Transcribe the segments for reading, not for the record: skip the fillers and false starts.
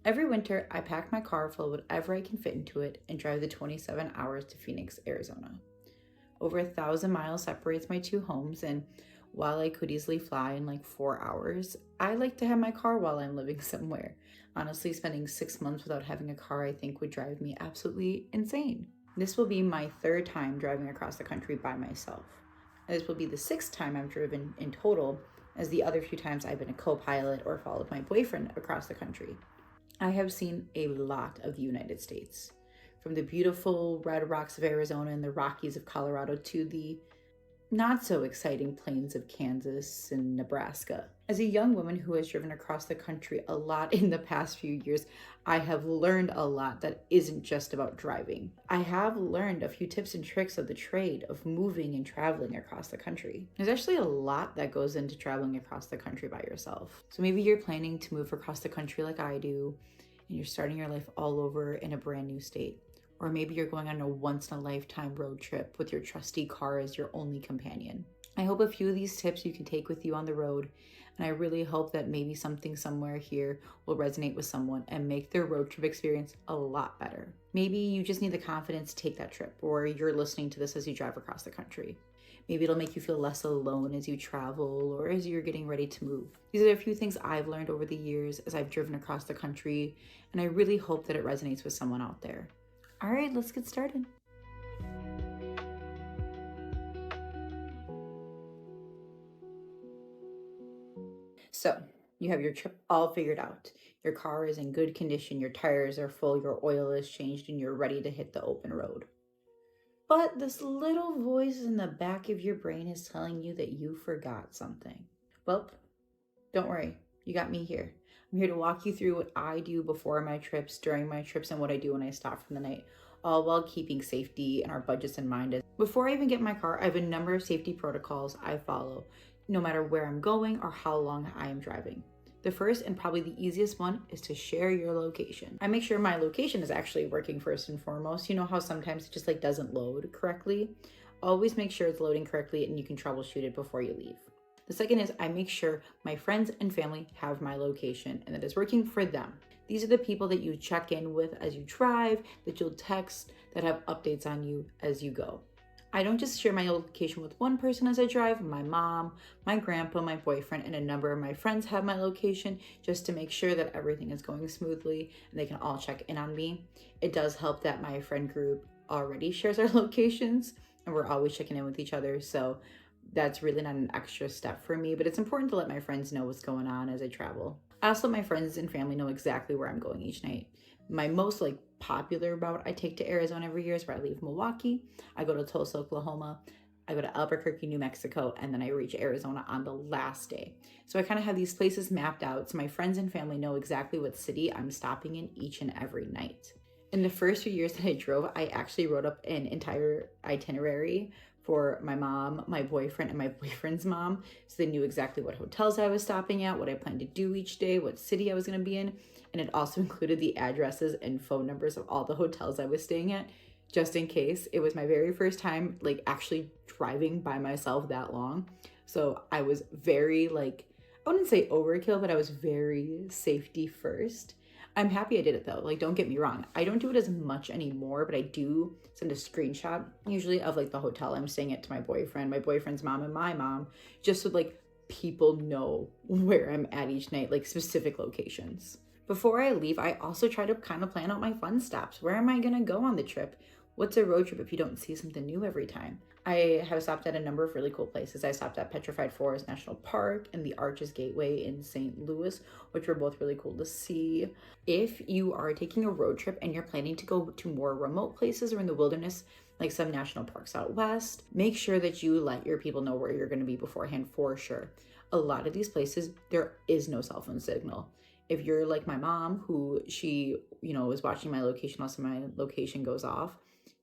Every winter, I pack my car full of whatever I can fit into it and drive the 27 hours to Phoenix, Arizona. Over 1,000 miles separates my two homes, and while I could easily fly in like 4 hours, I like to have my car while I'm living somewhere. Honestly, spending 6 months without having a car I think would drive me absolutely insane. This will be my third time driving across the country by myself. This will be the sixth time I've driven in total, as the other few times I've been a co-pilot or followed my boyfriend across the country. I have seen a lot of the United States, from the beautiful red rocks of Arizona and the Rockies of Colorado to the not so exciting plains of Kansas and Nebraska. As a young woman who has driven across the country a lot in the past few years, I have learned a lot that isn't just about driving. I have learned a few tips and tricks of the trade of moving and traveling across the country. There's actually a lot that goes into traveling across the country by yourself. So maybe you're planning to move across the country like I do, and you're starting your life all over in a brand new state. Or maybe you're going on a once-in-a-lifetime road trip with your trusty car as your only companion. I hope a few of these tips you can take with you on the road, and I really hope that maybe something somewhere here will resonate with someone and make their road trip experience a lot better. Maybe you just need the confidence to take that trip, or you're listening to this as you drive across the country. Maybe it'll make you feel less alone as you travel or as you're getting ready to move. These are a few things I've learned over the years as I've driven across the country, and I really hope that it resonates with someone out there. All right, let's get started. So, you have your trip all figured out. Your car is in good condition, your tires are full, your oil is changed, and you're ready to hit the open road. But this little voice in the back of your brain is telling you that you forgot something. Well, don't worry, you got me here. I'm here to walk you through what I do before my trips, during my trips, and what I do when I stop for the night, all while keeping safety and our budgets in mind. Before I even get in my car, I have a number of safety protocols I follow, no matter where I'm going or how long I am driving. The first and probably the easiest one is to share your location. I make sure my location is actually working first and foremost. You know how sometimes it just doesn't load correctly? Always make sure it's loading correctly and you can troubleshoot it before you leave. The second is I make sure my friends and family have my location and that it's working for them. These are the people that you check in with as you drive, that you'll text, that have updates on you as you go. I don't just share my location with one person as I drive. My mom, my grandpa, my boyfriend, and a number of my friends have my location just to make sure that everything is going smoothly and they can all check in on me. It does help that my friend group already shares our locations and we're always checking in with each other. So that's really not an extra step for me, but it's important to let my friends know what's going on as I travel. I also let my friends and family know exactly where I'm going each night. My most popular route I take to Arizona every year is where I leave Milwaukee. I go to Tulsa, Oklahoma. I go to Albuquerque, New Mexico, and then I reach Arizona on the last day. So I kind of have these places mapped out so my friends and family know exactly what city I'm stopping in each and every night. In the first few years that I drove, I actually wrote up an entire itinerary for my mom, my boyfriend, and my boyfriend's mom. So they knew exactly what hotels I was stopping at, what I planned to do each day, what city I was going to be in. And it also included the addresses and phone numbers of all the hotels I was staying at, just in case. It was my very first time actually driving by myself that long. So I was very I wouldn't say overkill, but I was very safety first. I'm happy I did it though. Don't get me wrong. I don't do it as much anymore, but I do send a screenshot usually of the hotel I'm staying at to my boyfriend, my boyfriend's mom, and my mom, just so people know where I'm at each night, specific locations. Before I leave, I also try to kind of plan out my fun stops. Where am I going to go on the trip? What's a road trip if you don't see something new every time? I have stopped at a number of really cool places. I stopped at Petrified Forest National Park and the Arches Gateway in St. Louis, which were both really cool to see. If you are taking a road trip and you're planning to go to more remote places or in the wilderness, like some national parks out west, make sure that you let your people know where you're going to be beforehand for sure. A lot of these places, there is no cell phone signal. If you're like my mom, who she, is watching my location, also my location goes off,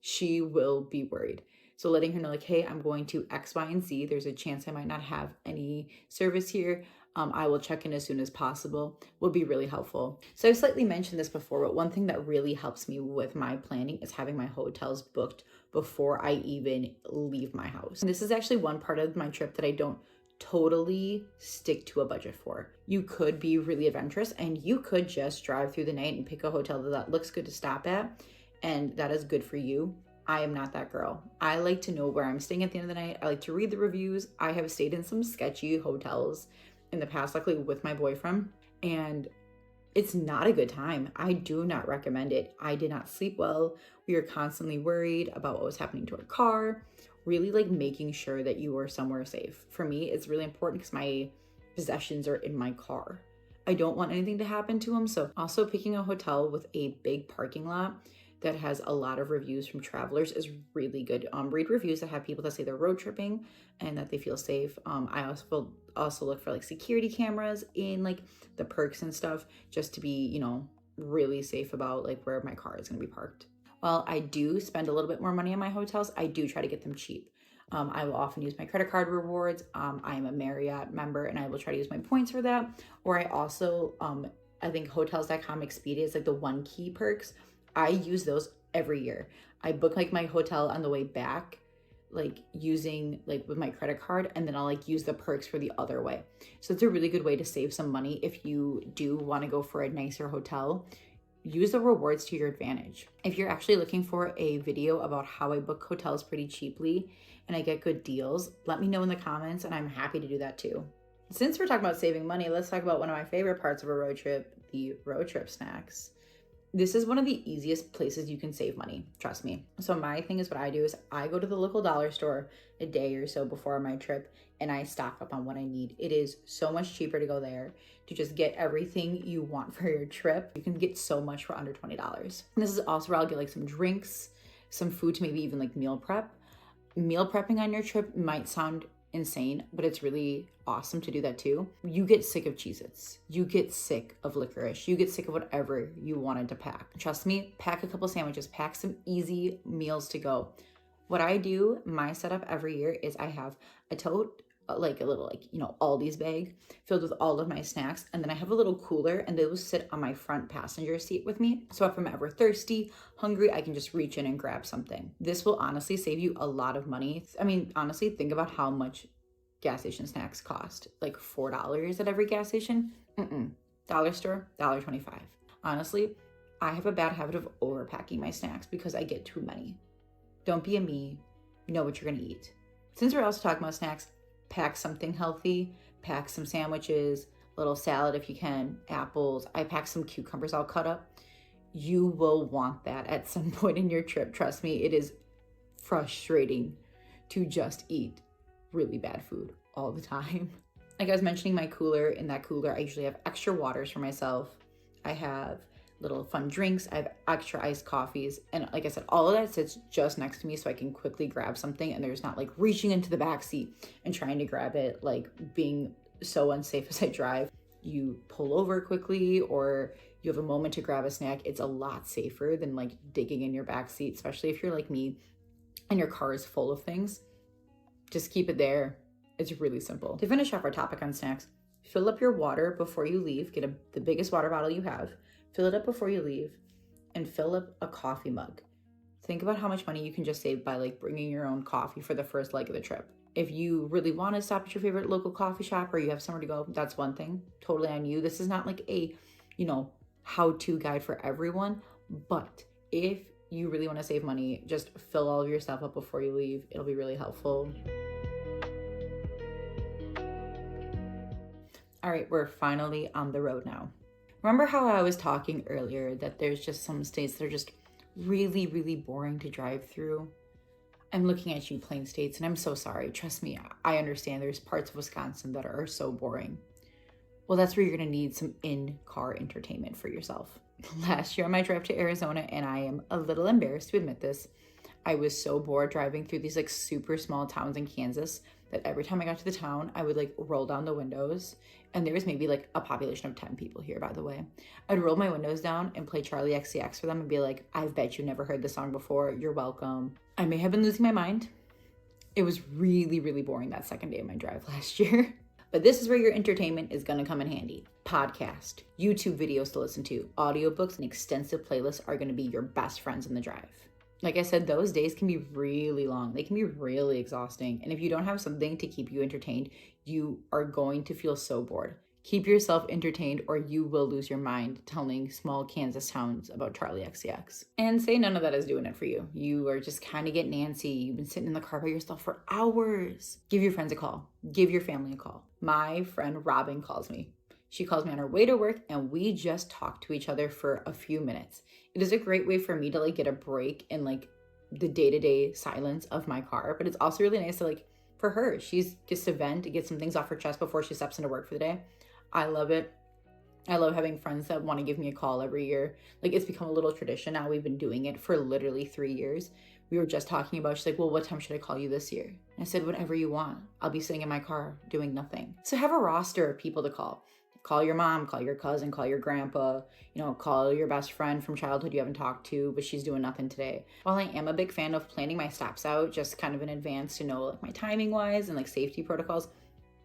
she will be worried. So letting her know hey, I'm going to X, Y, and Z. There's a chance I might not have any service here. I will check in as soon as possible will be really helpful. So I've slightly mentioned this before, but one thing that really helps me with my planning is having my hotels booked before I even leave my house. And this is actually one part of my trip that I don't totally stick to a budget for. You could be really adventurous and you could just drive through the night and pick a hotel that looks good to stop at, and that is good for you. I am not that girl. I like to know where I'm staying at the end of the night. I like to read the reviews. I have stayed in some sketchy hotels in the past, luckily with my boyfriend, and it's not a good time. I do not recommend it. I did not sleep well. We were constantly worried about what was happening to our car. Really like making sure that you are somewhere safe. For me, it's really important because my possessions are in my car. I don't want anything to happen to them. So also picking a hotel with a big parking lot that has a lot of reviews from travelers is really good. Read reviews that have people that say they're road tripping and that they feel safe. I also look for like security cameras in like the perks and stuff, just to be, you know, really safe about like where my car is going to be parked. While I do spend a little bit more money on my hotels, I do try to get them cheap. I will often use my credit card rewards. I am a Marriott member and I will try to use my points for that. Or I also, I think Hotels.com Expedia is like the one key perks. I use those every year. I book like my hotel on the way back, like using like with my credit card, and then I'll like use the perks for the other way. So it's a really good way to save some money if you do want to go for a nicer hotel. Use the rewards to your advantage. If you're actually looking for a video about how I book hotels pretty cheaply and I get good deals, let me know in the comments and I'm happy to do that too. Since we're talking about saving money, let's talk about one of my favorite parts of a road trip, the road trip snacks. This is one of the easiest places you can save money, trust me. So my thing is, what I do is I go to the local dollar store a day or so before my trip and I stock up on what I need. It is so much cheaper to go there to just get everything you want for your trip. You can get so much for under $20. And this is also where I'll get like some drinks, some food to maybe even like meal prep. Meal prepping on your trip might sound insane, but it's really awesome to do that too. You get sick of Cheez-Its. You get sick of licorice. You get sick of whatever you wanted to pack. Trust me, pack a couple sandwiches, pack some easy meals to go. What I do, my setup every year is I have a tote, like a little like, you know, Aldi's bag filled with all of my snacks. And then I have a little cooler and those sit on my front passenger seat with me. So if I'm ever thirsty, hungry, I can just reach in and grab something. This will honestly save you a lot of money. I mean, honestly, think about how much gas station snacks cost. Like $4 at every gas station. Dollar store, $1.25. Honestly, I have a bad habit of overpacking my snacks because I get too many. Don't be a me. Know what you're gonna eat. Since we're also talking about snacks, pack something healthy, pack some sandwiches, a little salad if you can, apples. I pack some cucumbers all cut up. You will want that at some point in your trip. Trust me, it is frustrating to just eat really bad food all the time. Like I was mentioning my cooler, in that cooler, I usually have extra waters for myself. I have little fun drinks. I have extra iced coffees. And like I said, all of that sits just next to me so I can quickly grab something and there's not like reaching into the back seat and trying to grab it, like being so unsafe as I drive. You pull over quickly or you have a moment to grab a snack. It's a lot safer than like digging in your back seat, especially if you're like me and your car is full of things. Just keep it there. It's really simple. To finish off our topic on snacks, fill up your water before you leave. Get the biggest water bottle you have. Fill it up before you leave and fill up a coffee mug. Think about how much money you can just save by like bringing your own coffee for the first leg of the trip. If you really want to stop at your favorite local coffee shop or you have somewhere to go, that's one thing. Totally on you. This is not like a, you know, how-to guide for everyone, but if you really want to save money, just fill all of your stuff up before you leave. It'll be really helpful. All right, we're finally on the road now. Remember how I was talking earlier that there's just some states that are just really, really boring to drive through? I'm looking at you, Plain States, and I'm so sorry. Trust me, I understand there's parts of Wisconsin that are so boring. Well, that's where you're gonna need some in-car entertainment for yourself. Last year on my drive to Arizona, and I am a little embarrassed to admit this, I was so bored driving through these like super small towns in Kansas that every time I got to the town, I would like roll down the windows. And there was maybe like a population of 10 people here, by the way. I'd roll my windows down and play Charlie XCX for them and be like, I bet you never heard this song before. You're welcome. I may have been losing my mind. It was really, really boring that second day of my drive last year. But this is where your entertainment is gonna come in handy. Podcast, YouTube videos to listen to, audiobooks, and extensive playlists are gonna be your best friends in the drive. Like I said, those days can be really long. They can be really exhausting. And if you don't have something to keep you entertained, you are going to feel so bored. Keep yourself entertained or you will lose your mind telling small Kansas towns about Charli XCX. And say none of that is doing it for you. You are just kind of getting antsy. You've been sitting in the car by yourself for hours. Give your friends a call. Give your family a call. My friend Robin calls me. She calls me on her way to work and we just talk to each other for a few minutes. It is a great way for me to like get a break in like the day-to-day silence of my car. But it's also really nice to like, for her, she's just to vent, to get some things off her chest before she steps into work for the day. I love it. I love having friends that want to give me a call every year. Like it's become a little tradition now. We've been doing it for literally 3 years. We were just talking about, she's like, well, what time should I call you this year? And I said, whatever you want. I'll be sitting in my car doing nothing. So have a roster of people to call. Call your mom, call your cousin, call your grandpa, call your best friend from childhood you haven't talked to, but she's doing nothing today. While I am a big fan of planning my stops out just kind of in advance to know like my timing wise and like safety protocols,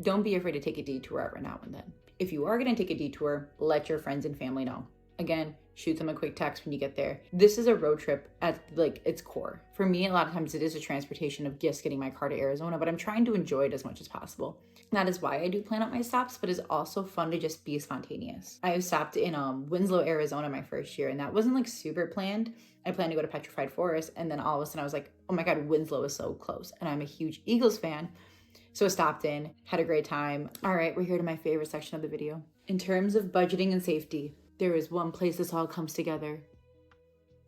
don't be afraid to take a detour every now and then. If you are going to take a detour, let your friends and family know. Again, shoot them a quick text when you get there. This is a road trip at like its core. For me, a lot of times it is a transportation of just getting my car to Arizona, but I'm trying to enjoy it as much as possible. That is why I do plan out my stops, but it's also fun to just be spontaneous. I stopped in Winslow, Arizona my first year, and that wasn't like super planned. I planned to go to Petrified Forest, and then all of a sudden I was like, oh my God, Winslow is so close. And I'm a huge Eagles fan. So I stopped in, had a great time. All right, we're here to my favorite section of the video. In terms of budgeting and safety, there is one place this all comes together.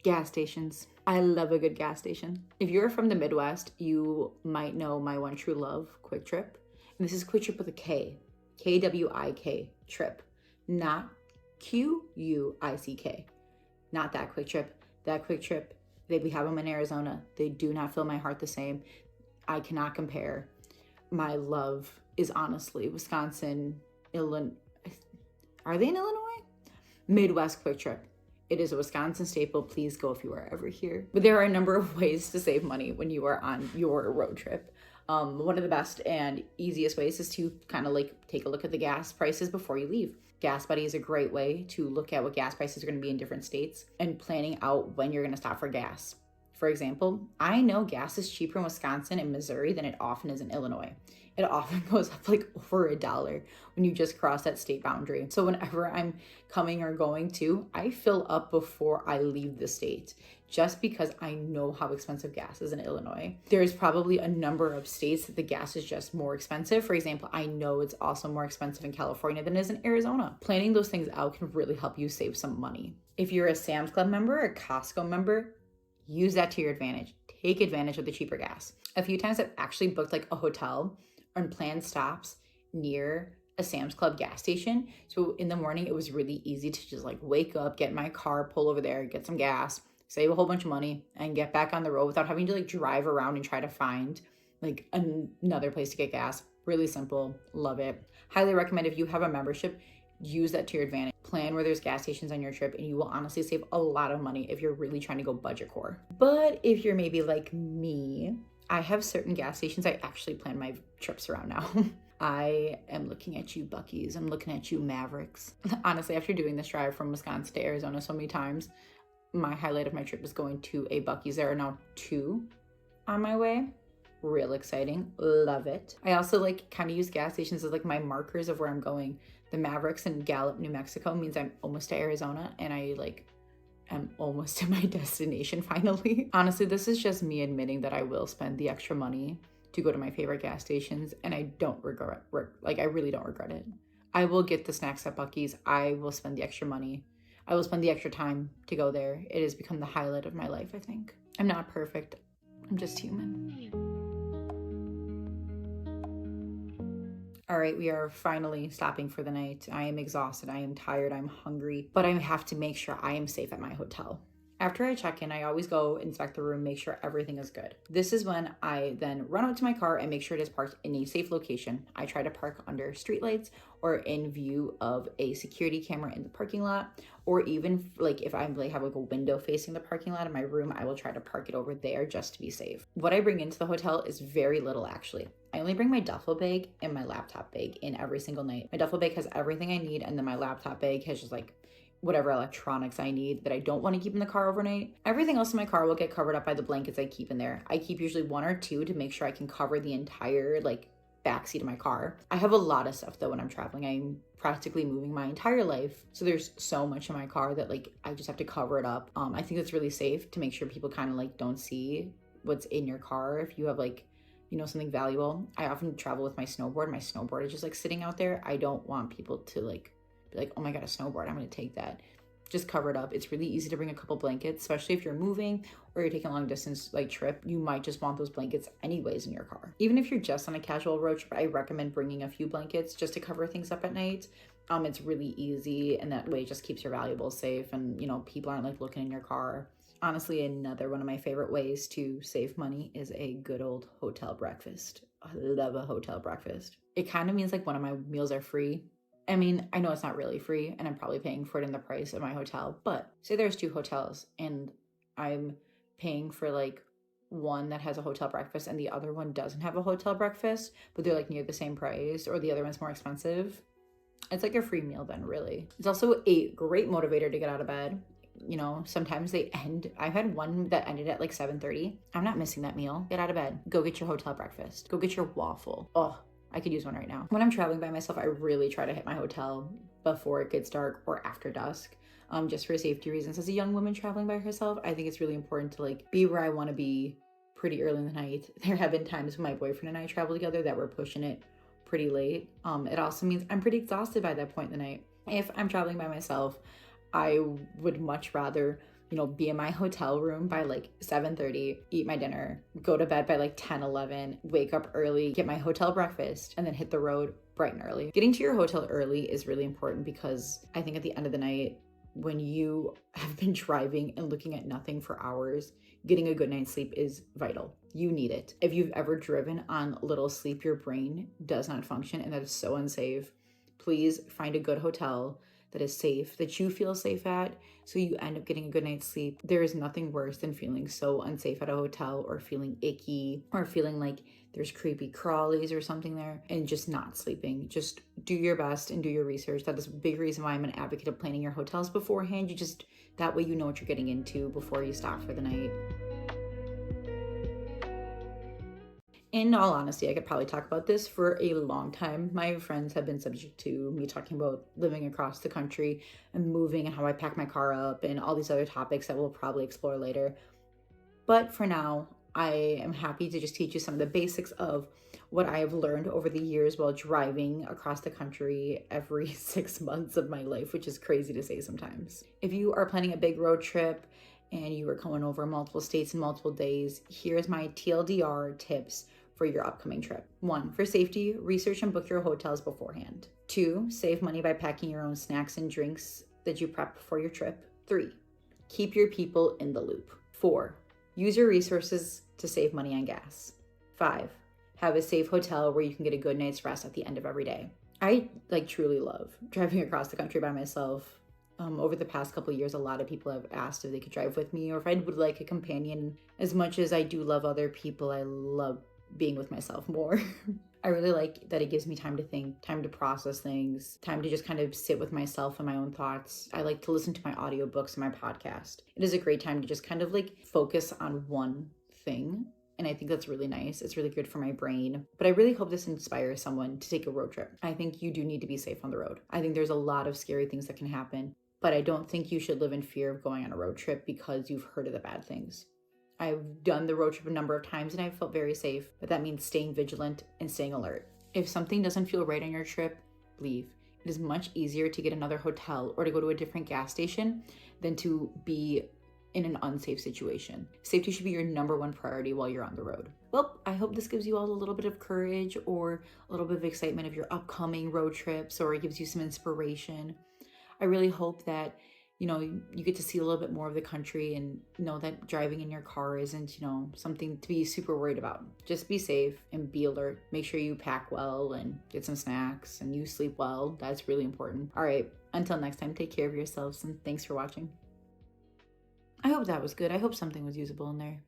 Gas stations. I love a good gas station. If you're from the Midwest, you might know my one true love, Quick Trip. And this is Quick Trip with a K. Kwik, Trip. Not Quick. Not that Quick Trip. That Quick Trip, we have them in Arizona. They do not fill my heart the same. I cannot compare. My love is honestly Wisconsin, Illinois. Are they in Illinois? Midwest Quick Trip. It is a Wisconsin staple. Please go if you are ever here. But there are a number of ways to save money when you are on your road trip. One of the best and easiest ways is to kind of like take a look at the gas prices before you leave. Gas Buddy is a great way to look at what gas prices are going to be in different states and planning out when you're going to stop for gas. For example, I know gas is cheaper in Wisconsin and Missouri than it often is in Illinois. It often goes up like over $1 when you just cross that state boundary. So whenever I'm coming or going to, I fill up before I leave the state just because I know how expensive gas is in Illinois. There's probably a number of states that the gas is just more expensive. For example, I know it's also more expensive in California than it is in Arizona. Planning those things out can really help you save some money. If you're a Sam's Club member or a Costco member, use that to your advantage. Take advantage of the cheaper gas. A few times I've actually booked like a hotel and planned stops near a Sam's Club gas station. So in the morning, it was really easy to just like wake up, get in my car, pull over there, get some gas, save a whole bunch of money, and get back on the road without having to like drive around and try to find like another place to get gas. Really simple. Love it. Highly recommend if you have a membership, use that to your advantage. Plan where there's gas stations on your trip and you will honestly save a lot of money if you're really trying to go budget core. But if you're maybe like me, I have certain gas stations I actually plan my trips around now. I am looking at you, Buc-ee's. I'm looking at you, Mavericks. Honestly, after doing this drive from Wisconsin to Arizona so many times, my highlight of my trip is going to a Buc-ee's. There are now 2 on my way. Real exciting. Love it. I also like kind of use gas stations as like my markers of where I'm going. The Mavericks in Gallup, New Mexico means I'm almost to Arizona and I'm almost to my destination finally. Honestly, this is just me admitting that I will spend the extra money to go to my favorite gas stations and I don't regret, I really don't regret it. I will get the snacks at Buc-ee's. I will spend the extra money. I will spend the extra time to go there. It has become the highlight of my life, I think. I'm not perfect. I'm just human. All right, we are finally stopping for the night. I am exhausted, I am tired, I'm hungry, but I have to make sure I am safe at my hotel. After I check in, I always go inspect the room, make sure everything is good. This is when I then run out to my car and make sure it is parked in a safe location. I try to park under streetlights or in view of a security camera in the parking lot, or even like if I have like a window facing the parking lot in my room, I will try to park it over there just to be safe. What I bring into the hotel is very little actually. I only bring my duffel bag and my laptop bag in every single night. My duffel bag has everything I need, and then my laptop bag has just like whatever electronics I need that I don't want to keep in the car overnight. Everything else in my car will get covered up by the blankets I keep in there. I keep usually 1 or 2 to make sure I can cover the entire like backseat of my car. I have a lot of stuff though when I'm traveling. I'm practically moving my entire life. So there's so much in my car that like I just have to cover it up. I think it's really safe to make sure people kind of like don't see what's in your car if you have like, you know, something valuable. I often travel with my snowboard. My snowboard is just like sitting out there. I don't want people to like be like, oh my God, a snowboard, I'm gonna take that. Just cover it up. It's really easy to bring a couple blankets, especially if you're moving or you're taking a long distance like trip. You might just want those blankets anyways in your car. Even if you're just on a casual road trip, I recommend bringing a few blankets just to cover things up at night. It's really easy, and that way it just keeps your valuables safe, and you know, people aren't like looking in your car. Honestly, another one of my favorite ways to save money is a good old hotel breakfast. I love a hotel breakfast. It kind of means like one of my meals are free. I mean, I know it's not really free and I'm probably paying for it in the price of my hotel, but say there's 2 hotels and I'm paying for like one that has a hotel breakfast and the other one doesn't have a hotel breakfast, but they're like near the same price, or the other one's more expensive. It's like a free meal then, really. It's also a great motivator to get out of bed. You know, sometimes they end. I had one that ended at like 7:30. I'm not missing that meal. Get out of bed. Go get your hotel breakfast. Go get your waffle. Oh, I could use one right now. When I'm traveling by myself, I really try to hit my hotel before it gets dark or after dusk, just for safety reasons. As a young woman traveling by herself, I think it's really important to like be where I want to be pretty early in the night. There have been times when my boyfriend and I traveled together that we're pushing it pretty late. It also means I'm pretty exhausted by that point in the night. If I'm traveling by myself, I would much rather, you know, be in my hotel room by like 7:30, eat my dinner, go to bed by like 10, 11, wake up early, get my hotel breakfast, and then hit the road bright and early. Getting to your hotel early is really important because I think at the end of the night, when you have been driving and looking at nothing for hours, getting a good night's sleep is vital. You need it. If you've ever driven on little sleep, your brain does not function, and that is so unsafe. Please find a good hotel that is safe, that you feel safe at, so you end up getting a good night's sleep. There is nothing worse than feeling so unsafe at a hotel, or feeling icky, or feeling like there's creepy crawlies or something there, and just not sleeping. Just do your best and do your research. That is a big reason why I'm an advocate of planning your hotels beforehand. You just, that way you know what you're getting into before you stop for the night. In all honesty, I could probably talk about this for a long time. My friends have been subject to me talking about living across the country and moving and how I pack my car up and all these other topics that we'll probably explore later. But for now, I am happy to just teach you some of the basics of what I have learned over the years while driving across the country every 6 months of my life, which is crazy to say sometimes. If you are planning a big road trip and you are going over multiple states in multiple days, here's my TLDR tips for your upcoming trip. 1, for safety, research and book your hotels beforehand. 2, save money by packing your own snacks and drinks that you prep before your trip. 3, keep your people in the loop. 4, use your resources to save money on gas. 5, have a safe hotel where you can get a good night's rest at the end of every day. I truly love driving across the country by myself. Over the past couple of years, a lot of people have asked if they could drive with me or if I would like a companion. As much as I do love other people, I love being with myself more. I really like that it gives me time to think, time to process things, time to just kind of sit with myself and my own thoughts. I like to listen to my audiobooks and my podcast. It is a great time to just kind of like focus on one thing. And I think that's really nice. It's really good for my brain. But I really hope this inspires someone to take a road trip. I think you do need to be safe on the road. I think there's a lot of scary things that can happen, but I don't think you should live in fear of going on a road trip because you've heard of the bad things. I've done the road trip a number of times and I've felt very safe, but that means staying vigilant and staying alert. If something doesn't feel right on your trip, leave. It is much easier to get another hotel or to go to a different gas station than to be in an unsafe situation. Safety should be your number 1 priority while you're on the road. Well, I hope this gives you all a little bit of courage or a little bit of excitement of your upcoming road trips, or it gives you some inspiration. I really hope that you get to see a little bit more of the country and know that driving in your car isn't, something to be super worried about. Just be safe and be alert. Make sure you pack well and get some snacks and you sleep well. That's really important. All right, until next time, take care of yourselves and thanks for watching. I hope that was good. I hope something was usable in there.